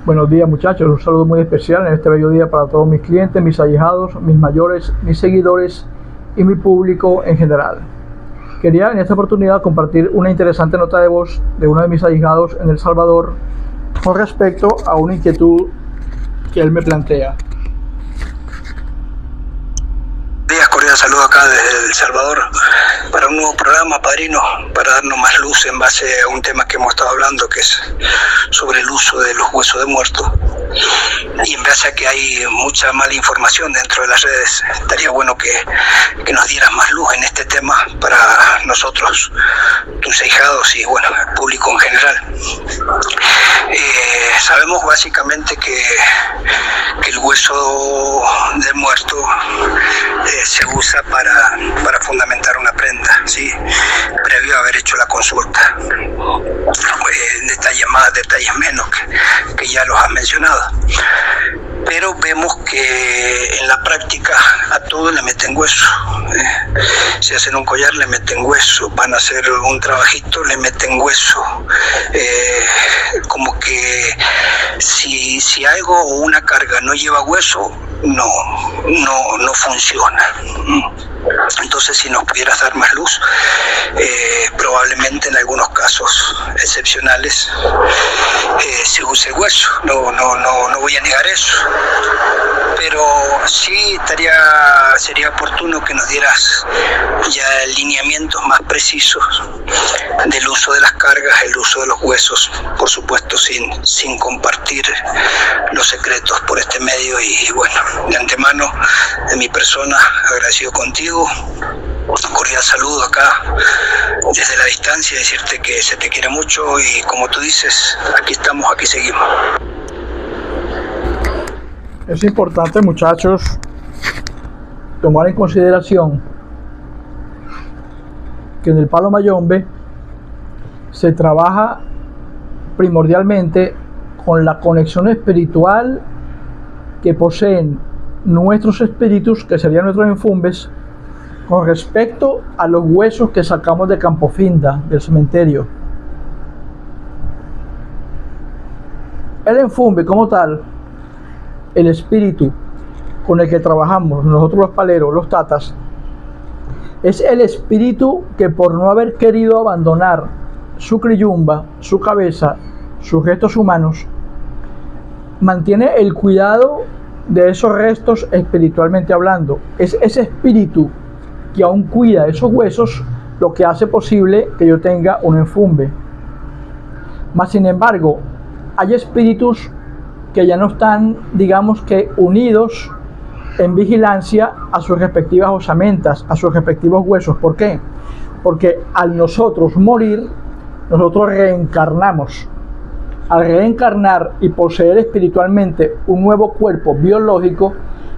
Buenos días, muchachos, un saludo muy especial en este bello día para todos mis clientes, mis allegados, mis mayores, mis seguidores y mi público en general. Quería en esta oportunidad compartir una interesante nota de voz de uno de mis allegados en El Salvador con respecto a una inquietud que él me plantea. Días, cordial saludo acá desde El Salvador para un nuevo programa, padrino, para darnos más luz en base a un tema que hemos estado hablando, que es sobre el uso de los huesos de muertos. Y en base a que hay mucha mala información dentro de las redes, estaría bueno que nos dieras más luz en este tema para nosotros, tus ahijados y bueno, el público en general. Sabemos básicamente que el hueso de muerto se usa para fundamentar una prenda, ¿sí? Previo a haber hecho la consulta. Detalles más, detalles menos que ya los has mencionado. Pero vemos que en la práctica a todo le meten hueso. Si hacen un collar le meten hueso, van a hacer un trabajito le meten hueso. Como que si algo o una carga no lleva hueso, no funciona. Entonces, si nos pudieras dar más luz, probablemente en algunos casos excepcionales se use hueso. No voy a negar eso, pero sí sería oportuno que nos dieras ya lineamientos más precisos del uso de las cargas, el uso de los huesos, por supuesto sin compartir los secretos por este medio. Y bueno, de antemano, de mi persona, agradecido contigo. Un cordial saludo acá desde la distancia, decirte que se te quiere mucho y como tú dices, aquí estamos, aquí seguimos. Es importante, muchachos, tomar en consideración que en el Palo Mayombe se trabaja primordialmente con la conexión espiritual que poseen nuestros espíritus, que serían nuestros enfumbes, con respecto a los huesos que sacamos de Campofinda, del cementerio. El enfumbe como tal, el espíritu con el que trabajamos nosotros los paleros, los tatas, es el espíritu que por no haber querido abandonar su criyumba, su cabeza, sus restos humanos, mantiene el cuidado de esos restos espiritualmente hablando. Es ese espíritu que aún cuida esos huesos lo que hace posible que yo tenga un enfumbe. Mas sin embargo, hay espíritus que ya no están, digamos que, unidos en vigilancia a sus respectivas osamentas, a sus respectivos huesos. ¿Por qué? Porque al nosotros morir, nosotros reencarnamos. Al reencarnar y poseer espiritualmente un nuevo cuerpo biológico,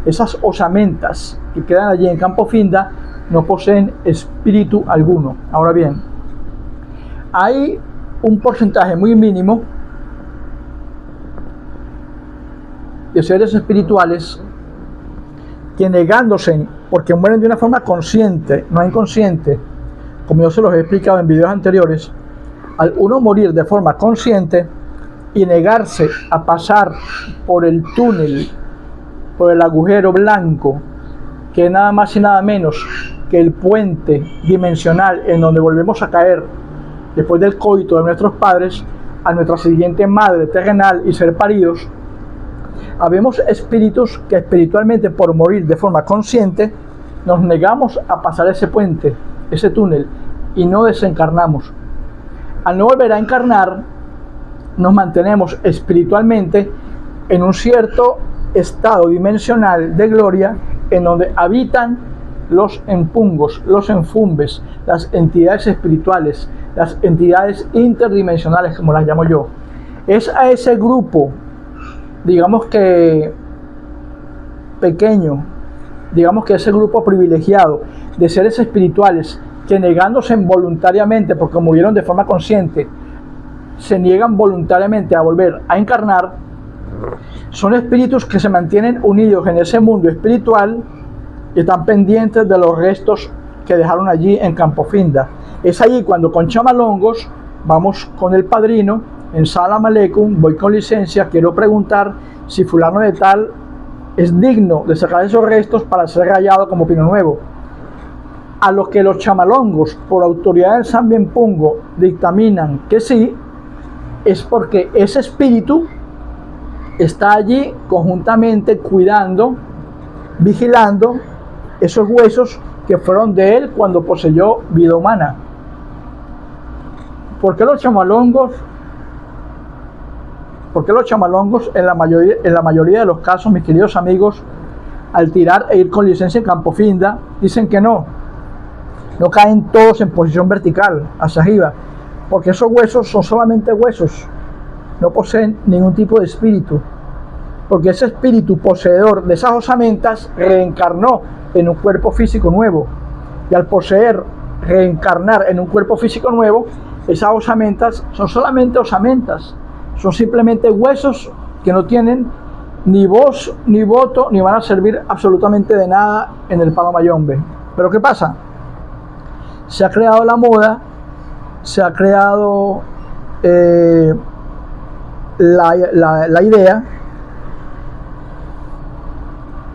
esas osamentas que quedan allí en Campofinda no poseen espíritu alguno. Ahora bien, hay un porcentaje muy mínimo de seres espirituales que, negándose, porque mueren de una forma consciente, no inconsciente, como yo se los he explicado en videos anteriores, al uno morir de forma consciente y negarse a pasar por el túnel, por el agujero blanco, que es nada más y nada menos que el puente dimensional en donde volvemos a caer después del coito de nuestros padres a nuestra siguiente madre terrenal y ser paridos, habemos espíritus que espiritualmente, por morir de forma consciente, nos negamos a pasar ese puente, ese túnel, y no desencarnamos. Al no volver a encarnar, nos mantenemos espiritualmente en un cierto estado dimensional de gloria en donde habitan los empungos, los enfumbes, las entidades espirituales, las entidades interdimensionales, como las llamo yo. Es a ese grupo, digamos que pequeño, digamos que ese grupo privilegiado de seres espirituales que, negándose voluntariamente porque murieron de forma consciente, se niegan voluntariamente a volver a encarnar, son espíritus que se mantienen unidos en ese mundo espiritual y están pendientes de los restos que dejaron allí en Campofinda. Es allí cuando con chamalongos vamos con el padrino en Salam Aleikum, voy con licencia, quiero preguntar si fulano de tal es digno de sacar esos restos para ser rayado como pino nuevo. A lo que los chamalongos, por autoridad del San Bienpungo, dictaminan que sí, es porque ese espíritu está allí conjuntamente cuidando, vigilando esos huesos que fueron de él cuando poseyó vida humana. ¿Por qué los chamalongos en la mayoría de los casos, mis queridos amigos, al tirar e ir con licencia en Campofinda, dicen que no caen todos en posición vertical, hacia arriba? Porque esos huesos son solamente huesos, no poseen ningún tipo de espíritu. Porque ese espíritu poseedor de esas osamentas reencarnó en un cuerpo físico nuevo. Y al reencarnar en un cuerpo físico nuevo, esas osamentas son solamente osamentas. Son simplemente huesos que no tienen ni voz, ni voto, ni van a servir absolutamente de nada en el Palo Mayombe. Pero ¿qué pasa? Se ha creado la moda, se ha creado la idea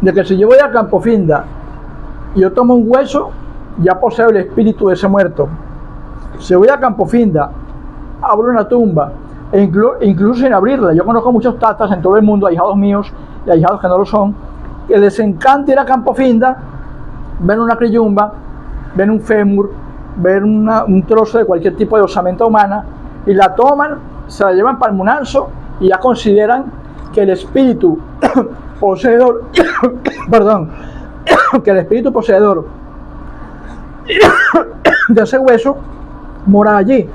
de que si yo voy a Campofinda y yo tomo un hueso, ya poseo el espíritu de ese muerto. Si voy a Campofinda, abro una tumba, e incluso sin abrirla, yo conozco muchos tatas en todo el mundo, ahijados míos y ahijados que no lo son, que les encanta ir a Campofinda, ven una criyumba, ven un fémur, ven un trozo de cualquier tipo de osamenta humana, y la toman, se la llevan para el Munanzo, y ya consideran que el espíritu poseedor perdón, que el espíritu poseedor de ese hueso mora allí.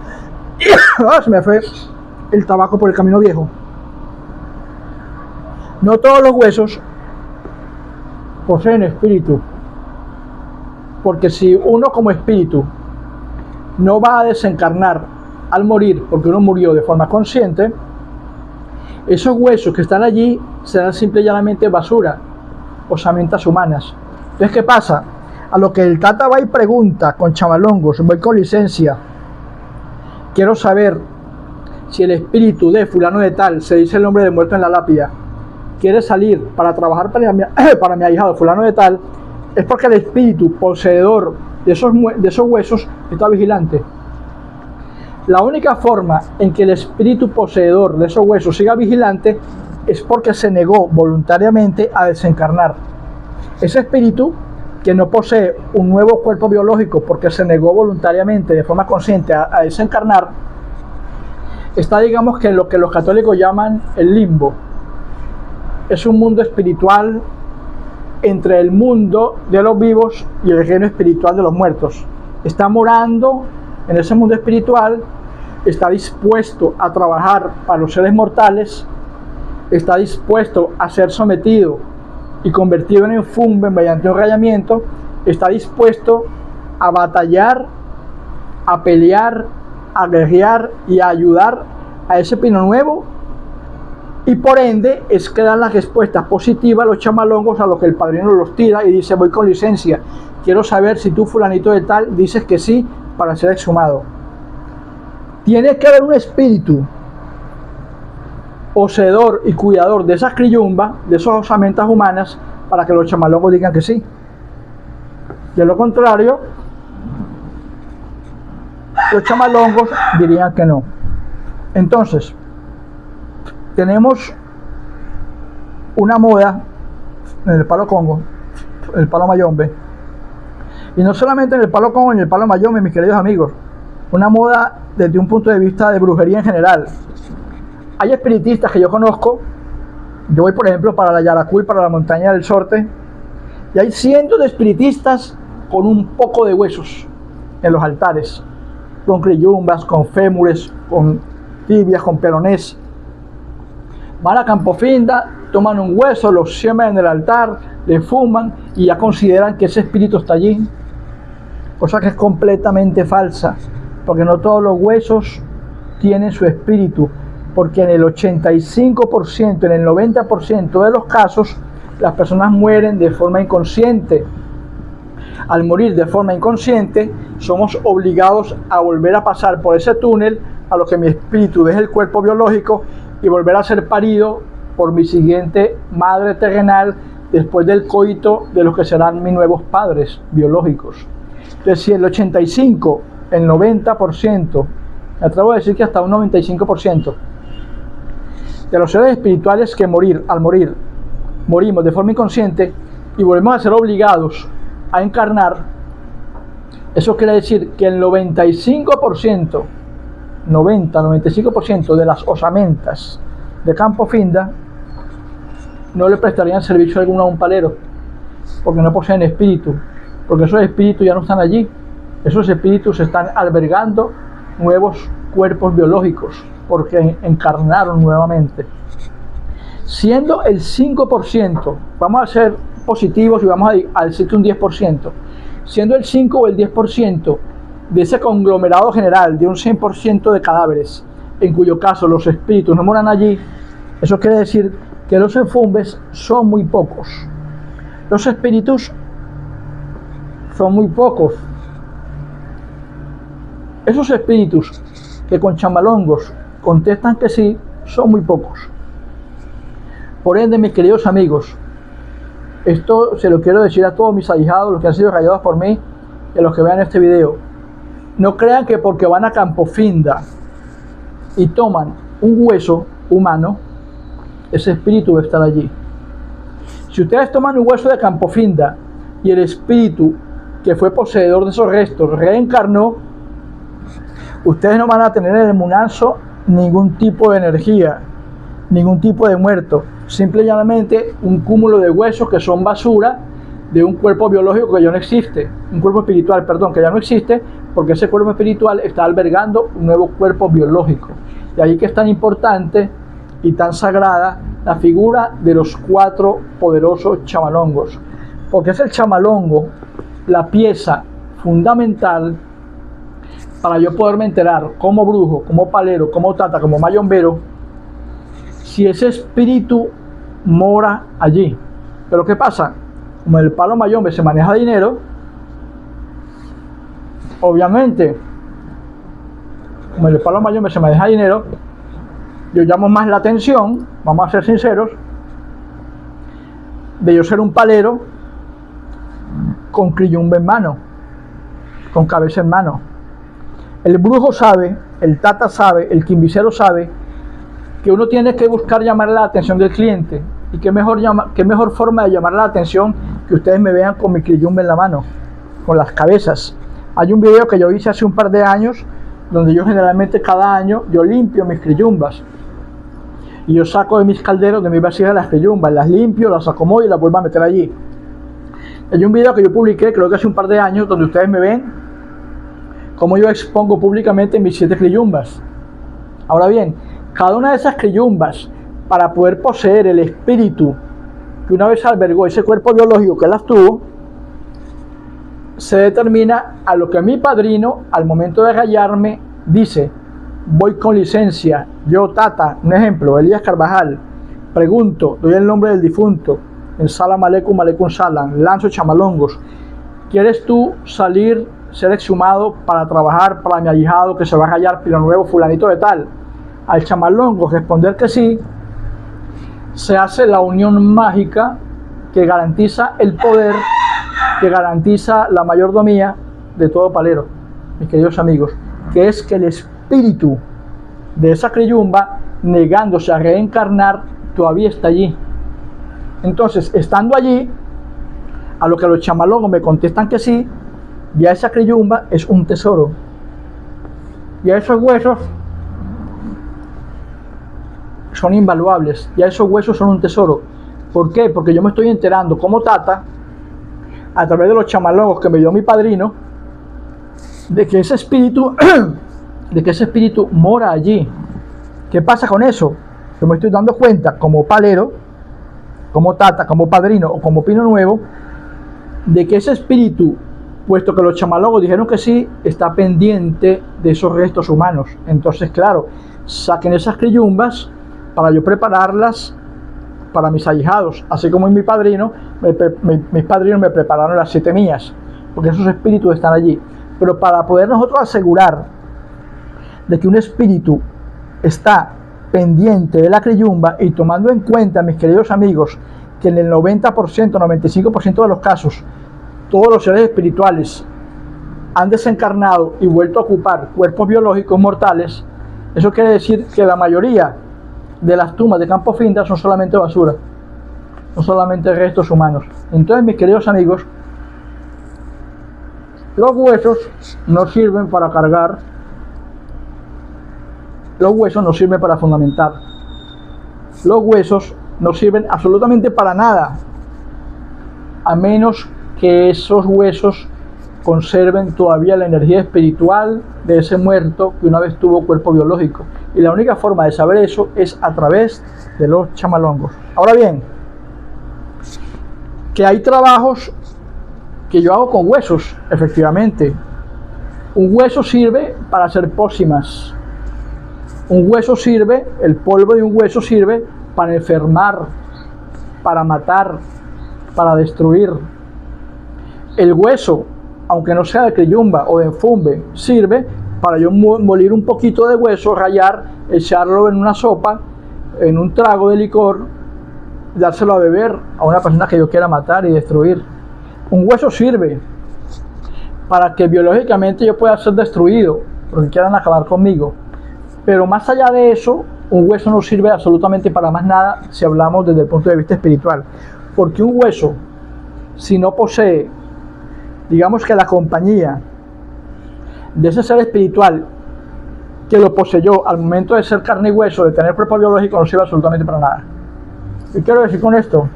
Se me fue el tabaco por el camino viejo. No todos los huesos poseen espíritu, porque si uno como espíritu no va a desencarnar al morir, porque uno murió de forma consciente, esos huesos que están allí serán simple y llanamente basura, osamentas humanas. Entonces, ¿qué pasa? A lo que el Tata va y pregunta con chamalongos, voy con licencia, quiero saber si el espíritu de fulano de tal, se dice el nombre de muerto en la lápida, quiere salir para trabajar para mi ahijado fulano de tal, es porque el espíritu poseedor de esos huesos está vigilante. La única forma en que el espíritu poseedor de esos huesos siga vigilante es porque se negó voluntariamente a desencarnar. Ese espíritu que no posee un nuevo cuerpo biológico porque se negó voluntariamente de forma consciente a desencarnar, está, digamos, que en lo que los católicos llaman el limbo. Es un mundo espiritual entre el mundo de los vivos y el reino espiritual de los muertos. Está morando en ese mundo espiritual, está dispuesto a trabajar para los seres mortales, está dispuesto a ser sometido y convertido en enfumbe mediante un rayamiento, está dispuesto a batallar, a pelear, a guerrear y a ayudar a ese pino nuevo, y por ende es que dan las respuestas positivas a los chamalongos a los que el padrino los tira y dice: voy con licencia, quiero saber si tú fulanito de tal dices que sí para ser exhumado. Tiene que haber un espíritu poseedor y cuidador de esas criyumbas, de esas osamentas humanas, para que los chamalongos digan que sí. De lo contrario, los chamalongos dirían que no. Entonces, tenemos una moda en el Palo Congo, el Palo Mayombe, y no solamente en el Palo Congo, en el Palo Mayombe, mis queridos amigos, una moda desde un punto de vista de brujería en general. Hay espiritistas que yo conozco, yo voy por ejemplo para la Yaracuy, para la montaña del Sorte, y hay cientos de espiritistas con un poco de huesos en los altares, con criyumbas, con fémures, con tibias, con peronés. Van a Campofinda, toman un hueso, lo siembran en el altar, le fuman y ya consideran que ese espíritu está allí, cosa que es completamente falsa, porque no todos los huesos tienen su espíritu, porque en el 85%, en el 90% de los casos, las personas mueren de forma inconsciente. Al morir de forma inconsciente, somos obligados a volver a pasar por ese túnel a lo que mi espíritu deje el cuerpo biológico y volver a ser parido por mi siguiente madre terrenal después del coito de los que serán mis nuevos padres biológicos. Entonces, si el 85, el 90%, me atrevo a decir que hasta un 95% de los seres espirituales que al morir, morimos de forma inconsciente y volvemos a ser obligados a encarnar, eso quiere decir que el 95%, 95% de las osamentas de Campo Finda no le prestarían servicio alguno a un palero, porque no poseen espíritu, porque esos espíritus ya no están allí. Esos espíritus están albergando nuevos cuerpos biológicos, porque encarnaron nuevamente. Siendo el 5%, vamos a ser positivos y vamos a decirte un 10%, siendo el 5 o el 10% de ese conglomerado general de un 100% de cadáveres, en cuyo caso los espíritus no moran allí, eso quiere decir que los enfumbes son muy pocos. Los espíritus son muy pocos. Esos espíritus que con chamalongos contestan que sí, son muy pocos. Por ende, mis queridos amigos, esto se lo quiero decir a todos mis ahijados, los que han sido rayados por mí, y a los que vean este video. No crean que porque van a Campo Finda y toman un hueso humano, ese espíritu va a estar allí. Si ustedes toman un hueso de Campo Finda y el espíritu que fue poseedor de esos restos reencarnó, ustedes no van a tener en el munazo ningún tipo de energía, ningún tipo de muerto, simple y llanamente un cúmulo de huesos que son basura de un cuerpo biológico que ya no existe, un cuerpo espiritual, perdón, que ya no existe, porque ese cuerpo espiritual está albergando un nuevo cuerpo biológico. De ahí que es tan importante y tan sagrada la figura de los 4 poderosos chamalongos, porque es el chamalongo la pieza fundamental para yo poderme enterar como brujo, como palero, como tata, como mayombero, si ese espíritu mora allí. Pero ¿qué pasa? Como el palo mayombe se maneja dinero, obviamente, como el palo mayombe se maneja dinero, yo llamo más la atención, vamos a ser sinceros, de yo ser un palero con criyumbe en mano, con cabeza en mano. El brujo sabe, el tata sabe, el quimbicero sabe que uno tiene que buscar llamar la atención del cliente. Y qué mejor forma de llamar la atención que ustedes me vean con mi criyumbe en la mano, con las cabezas. Hay un video que yo hice hace un par de años, donde yo generalmente cada año yo limpio mis criyumbas. Y yo saco de mis calderos, de mis vasijas, las criyumbas, las limpio, las acomodo y las vuelvo a meter allí. Hay un video que yo publiqué, creo que hace un par de años, donde ustedes me ven como yo expongo públicamente mis 7 criyumbas. Ahora bien, cada una de esas criyumbas, para poder poseer el espíritu que una vez albergó ese cuerpo biológico que las tuvo, se determina a lo que mi padrino, al momento de rayarme, dice: voy con licencia, yo tata, un ejemplo, Elías Carvajal, pregunto, doy el nombre del difunto, en salam aleikum, aleikum salam, lanzo chamalongos, ¿quieres tú salir, ser exhumado para trabajar para mi ahijado que se va a rayar Pino Nuevo, fulanito de tal? Al chamalongo responder que sí, se hace la unión mágica que garantiza el poder, que garantiza la mayordomía de todo palero, mis queridos amigos, que es que el espíritu de esa criyumba, negándose a reencarnar, todavía está allí. Entonces, estando allí, a lo que los chamalongos me contestan que sí, ya esa criyumba es un tesoro. Ya esos huesos son invaluables, ya esos huesos son un tesoro. ¿Por qué? Porque yo me estoy enterando como tata, a través de los chamalongos que me dio mi padrino, de que ese espíritu mora allí. ¿Qué pasa con eso? Yo me estoy dando cuenta como palero, como tata, como padrino o como Pino Nuevo, de que ese espíritu, puesto que los chamalongos dijeron que sí, está pendiente de esos restos humanos. Entonces, claro, saquen esas criyumbas para yo prepararlas para mis ahijados, así como mi padrino, mis padrinos me prepararon las 7 mías, porque esos espíritus están allí. Pero para poder nosotros asegurar de que un espíritu está pendiente de la creyumba y tomando en cuenta, mis queridos amigos, que en el 90%, 95% de los casos, todos los seres espirituales han desencarnado y vuelto a ocupar cuerpos biológicos mortales, eso quiere decir que la mayoría de las tumbas de Campo Finda son solamente basura, son solamente restos humanos. Entonces, mis queridos amigos, los huesos no sirven para cargar, los huesos no sirven para fundamentar, los huesos no sirven absolutamente para nada, a menos que esos huesos conserven todavía la energía espiritual de ese muerto que una vez tuvo cuerpo biológico. Y la única forma de saber eso es a través de los chamalongos. Ahora bien, que hay trabajos que yo hago con huesos, efectivamente. Un hueso sirve para hacer pócimas. Un hueso sirve, el polvo de un hueso sirve para enfermar, para matar, para destruir. El hueso, aunque no sea de creyumba o de enfumbe, sirve para yo moler un poquito de hueso, rallar, echarlo en una sopa, en un trago de licor, dárselo a beber a una persona que yo quiera matar y destruir. Un hueso sirve para que biológicamente yo pueda ser destruido, porque quieran acabar conmigo. Pero más allá de eso, un hueso no sirve absolutamente para más nada si hablamos desde el punto de vista espiritual. Porque un hueso, si no posee, digamos que la compañía de ese ser espiritual que lo poseyó al momento de ser carne y hueso, de tener cuerpo biológico, no sirve absolutamente para nada. ¿Qué quiero decir con esto?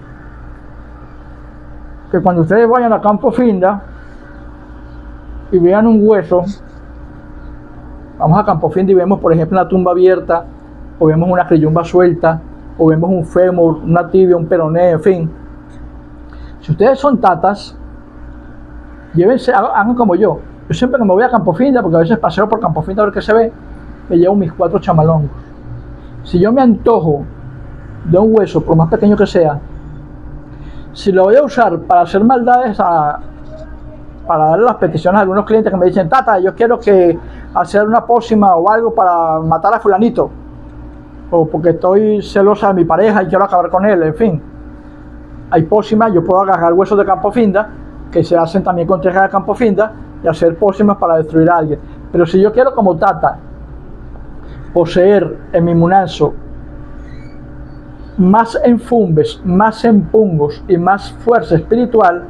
Que cuando ustedes vayan a Campo Finda y vean un hueso, vamos a Campo Finda y vemos, por ejemplo, una tumba abierta, o vemos una creyumba suelta, o vemos un fémur, una tibia, un peroné, en fin. Si ustedes son tatas, llévense, hagan como yo. Yo siempre que me voy a Campo Finda, porque a veces paseo por Campo Finda a ver qué se ve, me llevo mis 4 chamalongos. Si yo me antojo de un hueso, por más pequeño que sea, si lo voy a usar para hacer maldades, para darle las peticiones a algunos clientes que me dicen, tata, yo quiero que hacer una pócima o algo para matar a fulanito, o porque estoy celosa de mi pareja y quiero acabar con él, en fin. Hay pócimas, yo puedo agarrar huesos de Campo Finda, que se hacen también con tierra de Campo Finda, y hacer pócimas para destruir a alguien. Pero si yo quiero como tata poseer en mi munanzo más enfumbes, más empungos y más fuerza espiritual,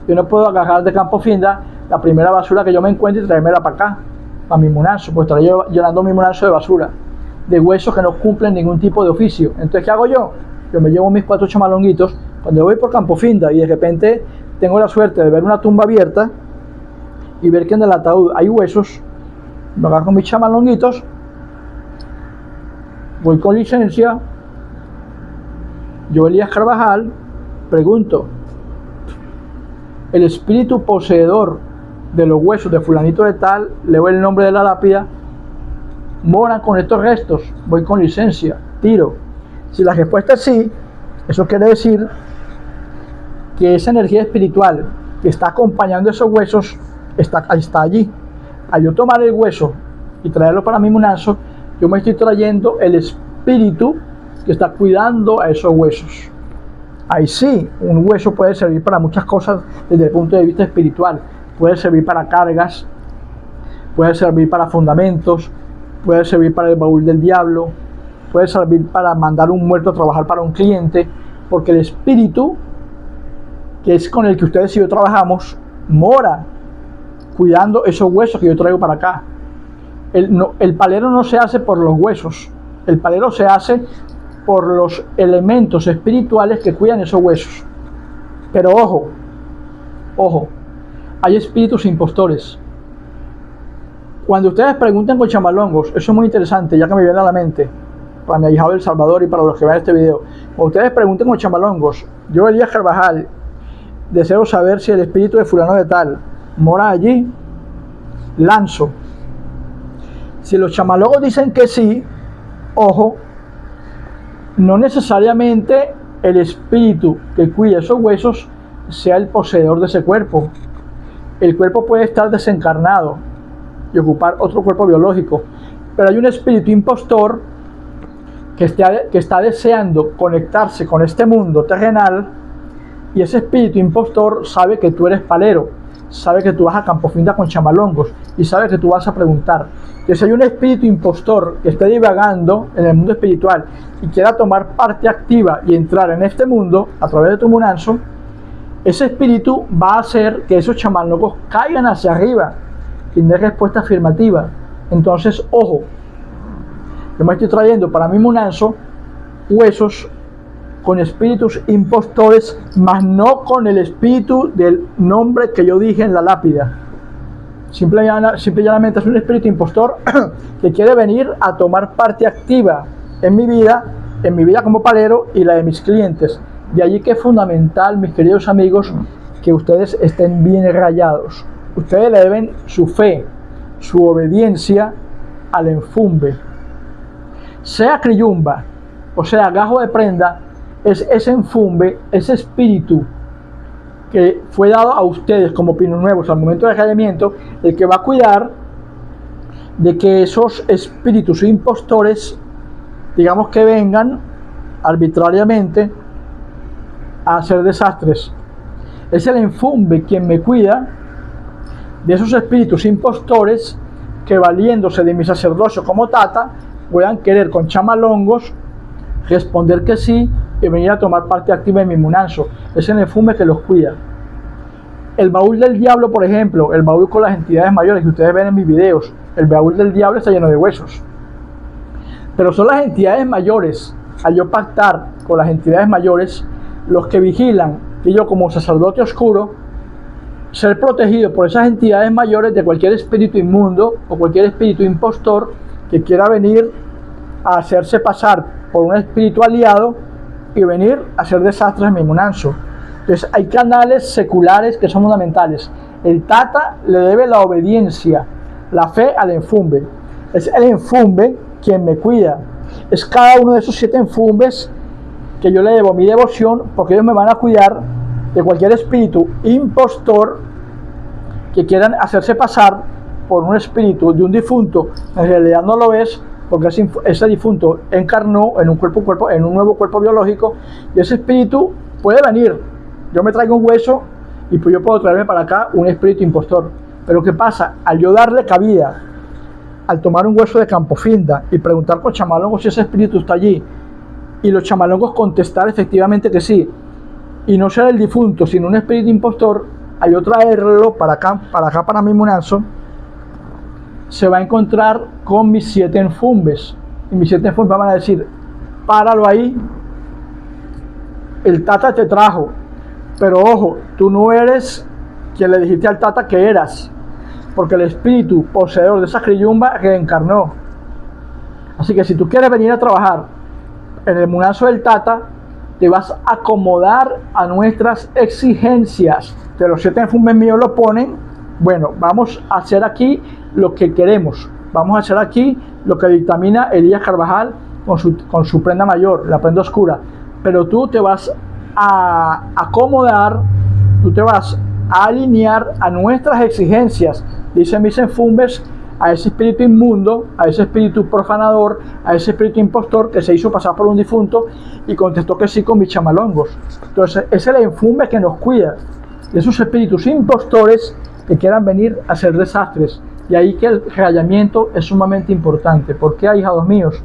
yo no puedo agarrar de Campo Finda la primera basura que yo me encuentre y traérmela para acá, para mi munanzo, pues estaré yo llenando mi munanzo de basura, de huesos que no cumplen ningún tipo de oficio. Entonces, ¿qué hago yo? Yo me llevo mis 4 chamalonguitos. Cuando voy por Campo Finda y de repente tengo la suerte de ver una tumba abierta y ver que en el ataúd hay huesos, me agarro mis chamalonguitos, voy con licencia, yo Elías Carvajal, pregunto, el espíritu poseedor de los huesos de fulanito de tal, leo el nombre de la lápida, moran con estos restos, voy con licencia, tiro. Si la respuesta es sí, eso quiere decir que esa energía espiritual que está acompañando esos huesos está allí. Al yo tomar el hueso y traerlo para mi munanzo, yo me estoy trayendo el espíritu que está cuidando a esos huesos. Ahí sí, un hueso puede servir para muchas cosas desde el punto de vista espiritual. Puede servir para cargas, puede servir para fundamentos, puede servir para el baúl del diablo, puede servir para mandar un muerto a trabajar para un cliente, porque el espíritu, que es con el que ustedes y yo trabajamos, mora cuidando esos huesos que yo traigo para acá. El palero no se hace por los huesos, el palero se hace por los elementos espirituales que cuidan esos huesos. Pero ojo, ojo, hay espíritus impostores. Cuando ustedes preguntan con chamalongos, eso es muy interesante, ya que me viene a la mente, para mi ahijado del Salvador y para los que vean este video. Cuando ustedes pregunten con chamalongos, yo Elías Carvajal deseo saber si el espíritu de fulano de tal mora allí, lanzo. Si los chamalongos dicen que sí, ojo, no necesariamente el espíritu que cuida esos huesos sea el poseedor de ese cuerpo. El cuerpo puede estar desencarnado y ocupar otro cuerpo biológico. Pero hay un espíritu impostor que está deseando conectarse con este mundo terrenal, y ese espíritu impostor sabe que tú eres palero, sabe que tú vas a Campofinda con chamalongos y sabe que tú vas a preguntar. Entonces hay un espíritu impostor que esté divagando en el mundo espiritual y quiera tomar parte activa y entrar en este mundo a través de tu munanzo. Ese espíritu va a hacer que esos chamalongos caigan hacia arriba sin dar respuesta afirmativa. Entonces, ojo, yo me estoy trayendo para mi munanzo huesos con espíritus impostores, mas no con el espíritu del nombre que yo dije en la lápida. Simple y llanamente es un espíritu impostor que quiere venir a tomar parte activa en mi vida como palero y la de mis clientes. De allí que es fundamental, mis queridos amigos, que ustedes estén bien rayados. Ustedes le deben su fe, su obediencia al enfumbe. Sea criyumba o sea gajo de prenda, es ese enfumbe, ese espíritu que fue dado a ustedes como pinos nuevos al momento del rayamiento, el que va a cuidar de que esos espíritus impostores, digamos, que vengan arbitrariamente a hacer desastres. Es el enfumbe quien me cuida de esos espíritus impostores que, valiéndose de mi sacerdocio como tata, puedan querer con chamalongos responder que sí y venir a tomar parte activa en mi munanzo. Es el enfumbe que los cuida. El baúl del diablo, por ejemplo, el baúl con las entidades mayores que ustedes ven en mis videos, el baúl del diablo está lleno de huesos. Pero son las entidades mayores, al yo pactar con las entidades mayores, los que vigilan que yo, como sacerdote oscuro, ser protegido por esas entidades mayores de cualquier espíritu inmundo o cualquier espíritu impostor que quiera venir a hacerse pasar por un espíritu aliado y venir a hacer desastres en mi munanzo. Entonces hay canales seculares que son fundamentales. El tata le debe la obediencia, la fe al enfumbe. Es el enfumbe quien me cuida. Es cada uno de esos 7 enfumbes que yo le debo mi devoción, porque ellos me van a cuidar de cualquier espíritu impostor que quieran hacerse pasar por un espíritu de un difunto. En realidad no lo es, porque ese difunto encarnó en un nuevo cuerpo biológico, y ese espíritu puede venir. Yo me traigo un hueso y pues yo puedo traerme para acá un espíritu impostor. Pero ¿qué pasa? Al yo darle cabida, al tomar un hueso de Campofinda y preguntar por chamalongos si ese espíritu está allí, y los chamalongos contestar efectivamente que sí, y no ser el difunto sino un espíritu impostor, al yo traerlo para acá para mi munanzo, se va a encontrar con mis 7 enfumbes, y mis 7 enfumbes van a decir: páralo ahí, el tata te trajo, pero ojo, tú no eres quien le dijiste al tata que eras, porque el espíritu poseedor de esa criyumba reencarnó. Así que si tú quieres venir a trabajar en el munanzo del tata, te vas a acomodar a nuestras exigencias. Que los 7 enfumbes míos lo ponen. Bueno, vamos a hacer aquí lo que queremos, vamos a hacer aquí lo que dictamina Elías Carvajal con su prenda mayor, la prenda oscura. Pero tú te vas a acomodar, tú te vas a alinear a nuestras exigencias, dicen mis enfumbes, a ese espíritu inmundo, a ese espíritu profanador, a ese espíritu impostor que se hizo pasar por un difunto y contestó que sí con mis chamalongos. Entonces es el enfumbe que nos cuida de esos espíritus impostores que quieran venir a hacer desastres. Y ahí que el rayamiento es sumamente importante. ¿Por qué, ahijados míos?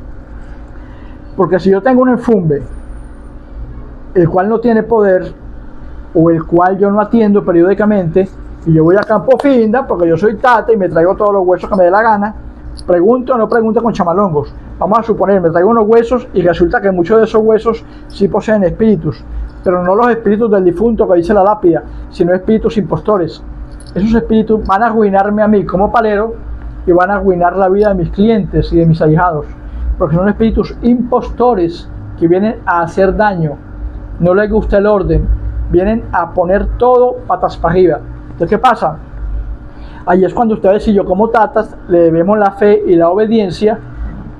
Porque si yo tengo un enfumbe el cual no tiene poder, o el cual yo no atiendo periódicamente, y yo voy a Campofinda porque yo soy tata y me traigo todos los huesos que me dé la gana, pregunto o no pregunto con chamalongos. Vamos a suponer, me traigo unos huesos y resulta que muchos de esos huesos sí poseen espíritus, pero no los espíritus del difunto que dice la lápida, sino espíritus impostores. Esos espíritus van a arruinarme a mí como palero y van a arruinar la vida de mis clientes y de mis ahijados, porque son espíritus impostores que vienen a hacer daño. No les gusta el orden, vienen a poner todo patas para arriba. Entonces, ¿qué pasa? Ahí es cuando ustedes y yo como tatas le debemos la fe y la obediencia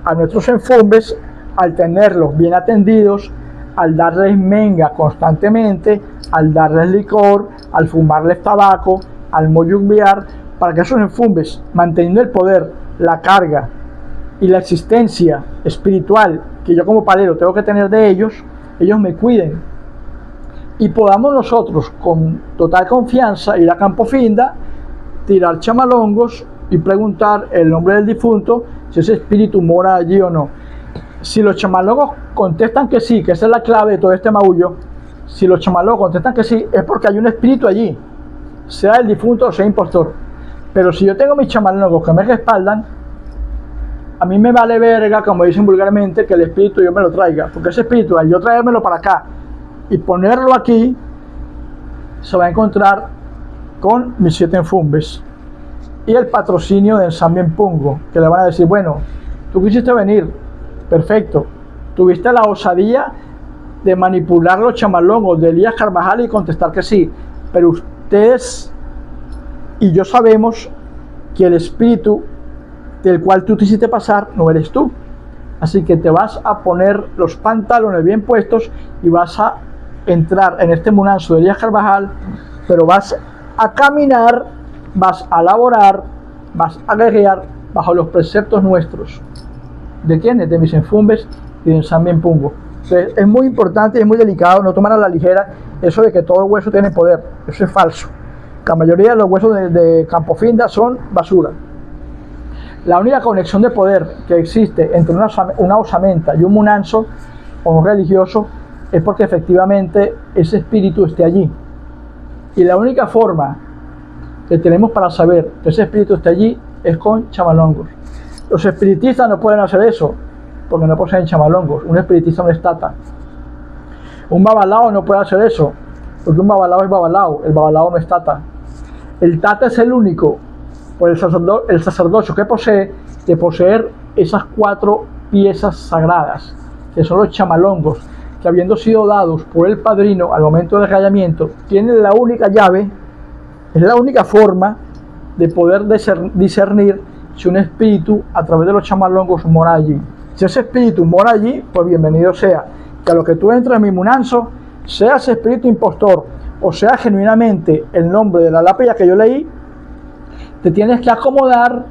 a nuestros enfumbes, al tenerlos bien atendidos, al darles menga constantemente, al darles licor, al fumarles tabaco, al moyumbear, para que esos enfumbes, manteniendo el poder, la carga y la existencia espiritual que yo como palero tengo que tener de ellos, ellos me cuiden. Y podamos nosotros con total confianza ir a Campo Finda, tirar chamalongos y preguntar el nombre del difunto, si ese espíritu mora allí o no. Si los chamalongos contestan que sí, que esa es la clave de todo este maullo, si los chamalongos contestan que sí, es porque hay un espíritu allí, sea el difunto o sea impostor. Pero si yo tengo mis chamalongos que me respaldan, a mí me vale verga, como dicen vulgarmente, que el espíritu yo me lo traiga, porque ese espíritu, al yo traérmelo para acá y ponerlo aquí, se va a encontrar con mis 7 enfumbes y el patrocinio del San Pungo, que le van a decir, bueno, tú quisiste venir, perfecto, tuviste la osadía de manipular los chamalongos de Elías Carvajal y contestar que sí, pero ustedes y yo sabemos que el espíritu del cual tú te hiciste pasar no eres tú, así que te vas a poner los pantalones bien puestos y vas a entrar en este munanzo de Elías Carvajal, pero vas a caminar, vas a laborar, vas a guerrear bajo los preceptos nuestros. ¿De quiénes? De mis enfumbes y de San Pungo. Entonces, es muy importante y es muy delicado no tomar a la ligera eso de que todo hueso tiene poder. Eso es falso. La mayoría de los huesos de Campo Finda son basura. La única conexión de poder que existe entre una osamenta y un munanzo o un religioso es porque efectivamente ese espíritu esté allí. Y la única forma que tenemos para saber que ese espíritu está allí es con chamalongos. Los espiritistas no pueden hacer eso porque no poseen chamalongos. Un espiritista no es tata. Un babalao no puede hacer eso porque un babalao es babalao. El babalao no es tata. El tata es el único por el sacerdocio que posee de poseer esas 4 piezas sagradas, que son los chamalongos, que habiendo sido dados por el padrino al momento del rayamiento, tienen la única llave, es la única forma de poder discernir si un espíritu a través de los chamalongos mora allí. Si ese espíritu mora allí, pues bienvenido sea. Que a lo que tú entres en mi munanzo, sea ese espíritu impostor o sea genuinamente el nombre de la lápida que yo leí, te tienes que acomodar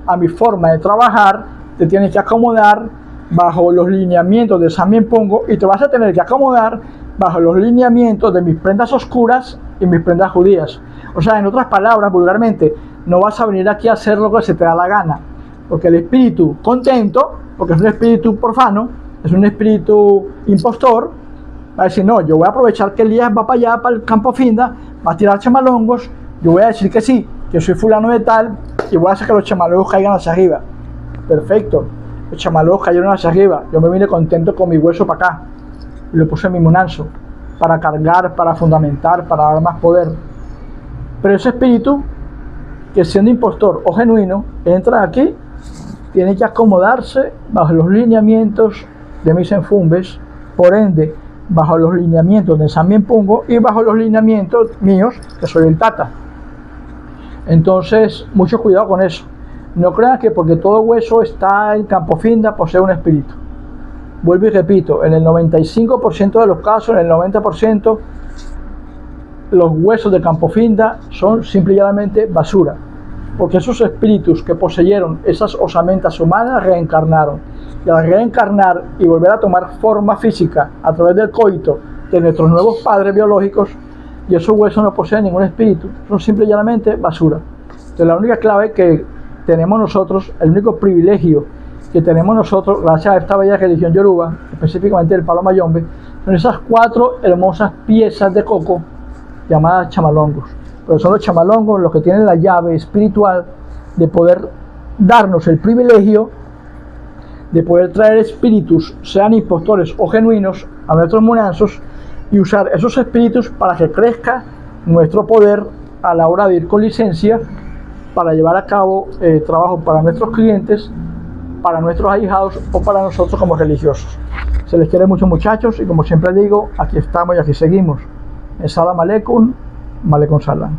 a mi forma de trabajar, te tienes que acomodar bajo los lineamientos de San Pongo y te vas a tener que acomodar bajo los lineamientos de mis prendas oscuras y mis prendas judías. O sea, en otras palabras, vulgarmente, no vas a venir aquí a hacer lo que se te da la gana, porque el espíritu contento, porque es un espíritu profano, es un espíritu impostor, va a decir, no, yo voy a aprovechar que Elías va para allá, para el Campo Finda, va a tirar chamalongos, yo voy a decir que sí, que soy fulano de tal, y voy a hacer que los chamalongos caigan hacia arriba. Perfecto, los chamalongos cayeron hacia arriba, yo me vine contento con mi hueso para acá, y lo puse en mi munanzo, para cargar, para fundamentar, para dar más poder. Pero ese espíritu, que siendo impostor o genuino, entra aquí, tiene que acomodarse bajo los lineamientos de mis enfumbes, por ende, bajo los lineamientos de San Pungo y bajo los lineamientos míos, que soy el tata. Entonces, mucho cuidado con eso. No crean que porque todo hueso está en Campo Finda posee un espíritu. Vuelvo y repito, en el 95% de los casos, en el 90%, los huesos de Campo Finda son simplemente basura. Porque esos espíritus que poseyeron esas osamentas humanas reencarnaron. Y al reencarnar y volver a tomar forma física a través del coito de nuestros nuevos padres biológicos, y esos huesos no poseen ningún espíritu, son simplemente basura. Entonces la única clave que tenemos nosotros, el único privilegio que tenemos nosotros, gracias a esta bella religión yoruba, específicamente el palo mayombe, son esas 4 hermosas piezas de coco llamadas chamalongos. Pero son los chamalongos los que tienen la llave espiritual de poder darnos el privilegio de poder traer espíritus, sean impostores o genuinos, a nuestros munanzos y usar esos espíritus para que crezca nuestro poder a la hora de ir con licencia para llevar a cabo trabajo para nuestros clientes, para nuestros ahijados o para nosotros como religiosos. Se les quiere mucho, muchachos, y como siempre digo, aquí estamos y aquí seguimos. Salam aleikum, Malekun Salam.